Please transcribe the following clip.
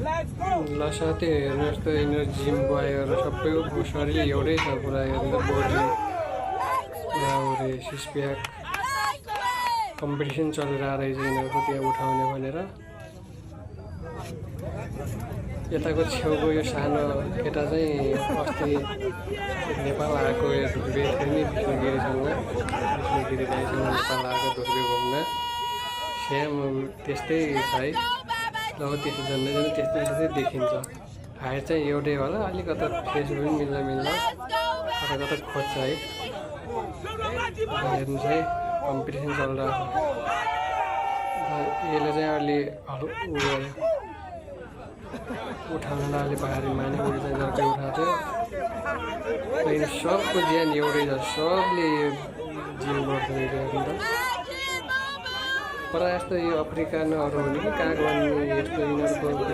ल साथै हेर्नुहोस् त यिनीहरू जिम गएर सबैको शरीर एउटै छ पुरा हेर्नु बडी सिक्स प्याक कम्पिटिसन चलेर रहेछ यिनीहरूको त्यहाँ उठाउने भनेर। यताको छेउको यो सानो केटा चाहिँ अस्ति नेपाल आएको धुर्बे थियो नि विष्णुगिरीसँग नेपाल आएको धुर्बे घुम्न सेम त्यस्तै छ है। ल त्यस्तो झन्डै त्यस्तै देखिन्छ। हाइट चाहिँ एउटै होला, अलिकता फेस पनि मिल्ला कता खोज्छ है। हेर्नुहोस् है कम्पिटिसन चलिरहेको यसले चाहिँ अलि उठाउनलाई अलि भारी माने उयो चाहिँ झर्कै उठाएको थियो। लेकिन सबको ज्यान एउटै छ, सबले जिम गर्छ हेर्नु त। प्रायः जस्तो यो अफ्रिका न अरू हो कि कहाँ गर्नु यस्तो यिनीहरूको